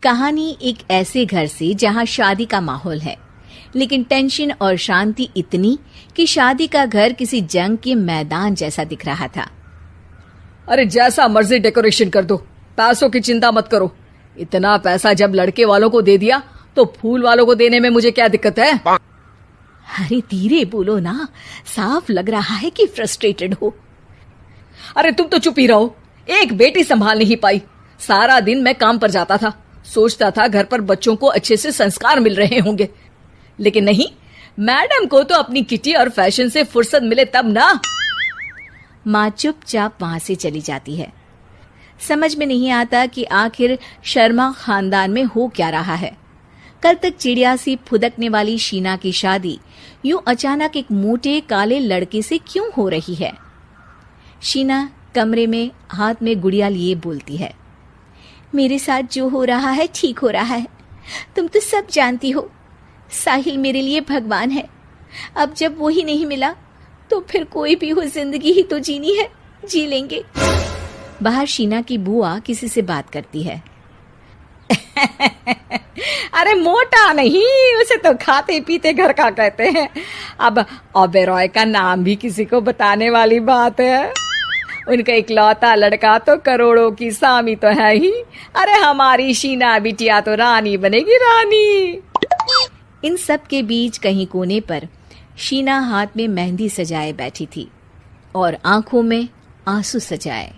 कहानी एक ऐसे घर से जहां शादी का माहौल है, लेकिन टेंशन और शांति इतनी कि शादी का घर किसी जंग के मैदान जैसा दिख रहा था। अरे जैसा मर्जी डेकोरेशन कर दो, पैसों की चिंता मत करो। इतना पैसा जब लड़के वालों को दे दिया तो फूल वालों को देने में मुझे क्या दिक्कत है? अरे धीरे बोलो ना, साफ लग रहा है कि फ्रस्ट्रेटेड हो। अरे तुम तो चुप ही रहो। एक बेटी संभाल नहीं पाई। सारा दिन मैं काम पर जाता था, सोचता था घर पर बच्चों को अच्छे से संस्कार मिल रहे होंगे, लेकिन नहीं, मैडम को तो अपनी किटी और फैशन से फुर्सत मिले तब ना। माँ चुपचाप वहां से चली जाती है। समझ में नहीं आता कि आखिर शर्मा खानदान में हो क्या रहा है। कल तक चिड़िया सी फुदकने वाली शीना की शादी यूं अचानक एक मोटे काले लड़के से क्यों हो रही है? शीना कमरे में हाथ में गुड़िया लिए बोलती है, मेरे साथ जो हो रहा है ठीक हो रहा है। तुम तो सब जानती हो, साहिल मेरे लिए भगवान है। अब जब वो ही नहीं मिला तो फिर कोई भी हो, जिंदगी ही तो जीनी है, जी लेंगे। बाहर शीना की बुआ किसी से बात करती है। अरे मोटा नहीं, उसे तो खाते पीते घर का कहते हैं। अब ओबेरॉय का नाम भी किसी को बताने वाली बात है। उनका इकलौता लड़का तो करोड़ों की सामी तो है ही। अरे हमारी शीना बिटिया तो रानी बनेगी, रानी। इन सब के बीच कहीं कोने पर शीना हाथ में मेहंदी सजाए बैठी थी और आंखों में आंसू सजाए।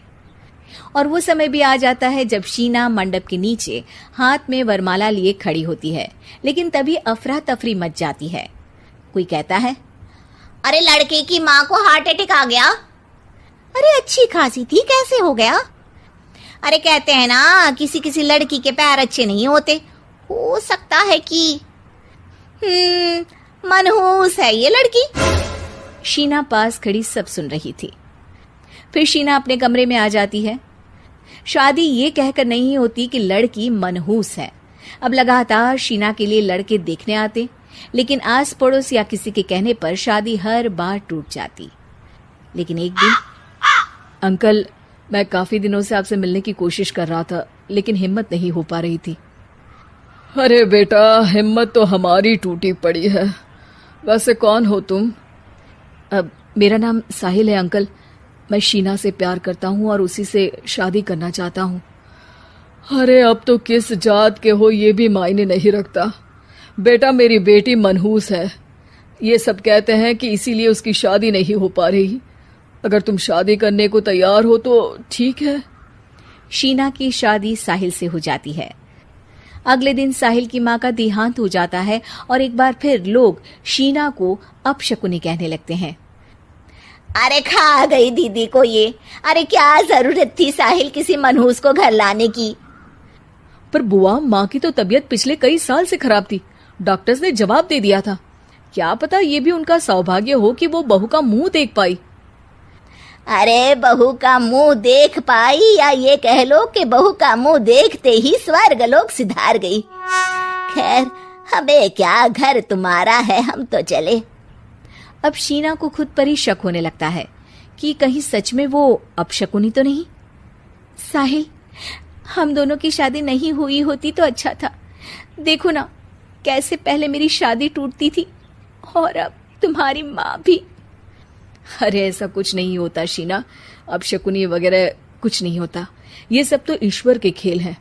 और वो समय भी आ जाता है जब शीना मंडप के नीचे हाथ में वरमाला लिए खड़ी होती है, लेकिन तभी अफरा तफरी मच जाती है। कोई कहता है, अरे लड़के की माँ को हार्ट अटैक आ गया। अरे अच्छी खासी थी, कैसे हो गया? अरे कहते हैं ना, किसी किसी लड़की के पैर अच्छे नहीं होते, हो सकता है कि मनहूस है ये लड़की। शीना पास खड़ी सब सुन रही थी। फिर शीना अपने कमरे में आ जाती है। शादी ये कहकर नहीं होती कि लड़की मनहूस है। अब लगातार शीना के लिए लड़के देखने आते, लेकिन आस पड़ोस या किसी के कहने पर शादी हर बार टूट जाती। लेकिन एक दिन, अंकल, मैं काफी दिनों से आपसे मिलने की कोशिश कर रहा था, लेकिन हिम्मत नहीं हो पा रही थी। अरे बेटा, हिम्मत तो हमारी टूटी पड़ी है। वैसे कौन हो तुम? अब मेरा नाम साहिल है अंकल। मैं शीना से प्यार करता हूँ और उसी से शादी करना चाहता हूँ। अरे अब तो किस जात के हो ये भी मायने नहीं रखता। बेटा, मेरी बेटी मनहूस है, ये सब कहते हैं कि इसीलिए उसकी शादी नहीं हो पा रही। अगर तुम शादी करने को तैयार हो तो ठीक है। शीना की शादी साहिल से हो जाती है। अगले दिन साहिल की माँ का देहांत हो जाता है और एक बार फिर लोग शीना को अपशकुनी कहने लगते हैं। अरे खा गई दीदी को ये। अरे क्या जरूरत थी साहिल किसी मनहूस को घर लाने की? पर बुआ, माँ की तो तबीयत पिछले कई साल से खराब थी। डॉक्टर्स ने जवाब दे दिया था। क्या पता ये भी उनका सौभाग्य हो कि वो बहू का मुंह देख पाई। अरे बहू का मुंह देख पाई, या ये कह लो कि बहू का मुंह देखते ही स्वर्ग लोक सिधार गई। खैर, हमें क्या, घर तुम्हारा है, हम तो चले। अब शीना को खुद पर ही शक होने लगता है कि कहीं सच में वो अपशकुनी तो नहीं। साहिल, हम दोनों की शादी नहीं हुई होती तो अच्छा था। देखो ना, कैसे पहले मेरी शादी टूटती थी और अब तुम्हारी माँ भी। अरे ऐसा कुछ नहीं होता शीना, अपशकुनी वगैरह कुछ नहीं होता। ये सब तो ईश्वर के खेल हैं।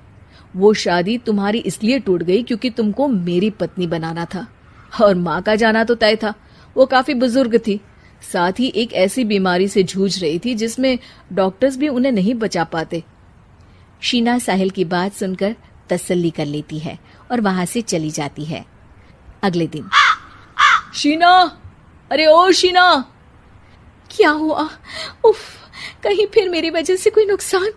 वो शादी तुम्हारी इसलिए टूट गई क्योंकि तुमको मेरी पत्नी बनाना था, और माँ का जाना तो तय था। वो काफी बुजुर्ग थी, साथ ही एक ऐसी बीमारी से जूझ रही थी जिसमें डॉक्टर्स भी उन्हें नहीं बचा पाते। शीना साहिल की बात सुनकर तसल्ली कर लेती है और वहां से चली जाती है। अगले दिन, शीना, अरे ओ शीना। क्या हुआ? उफ, कहीं फिर मेरी वजह से कोई नुकसान?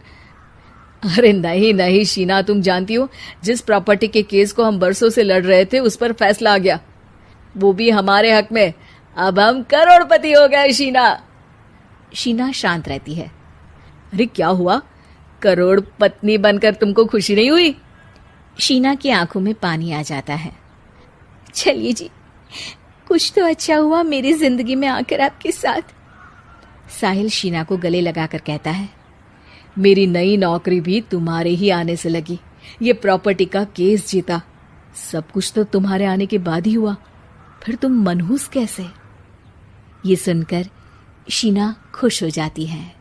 अरे नहीं नहीं शीना, तुम जानती हो, जिस प्रॉपर्टी के केस को हम बरसों से लड़ रहे थे उस पर फैसला आ गया, वो भी हमारे हक में। अब हम करोड़पति हो गए शीना। शीना शांत रहती है। अरे क्या हुआ? करोड़ पत्नी बनकर तुमको खुशी नहीं हुई? शीना की आंखों में पानी आ जाता है। चलिए जी, कुछ तो अच्छा हुआ मेरी जिंदगी में आकर आपके साथ। साहिल शीना को गले लगाकर कहता है, मेरी नई नौकरी भी तुम्हारे ही आने से लगी। ये प्रॉपर्टी का केस जीता। सब कुछ तो तुम्हारे आने के बाद ही हुआ, फिर तुम मनहूस कैसे? ये सुनकर शीना खुश हो जाती है।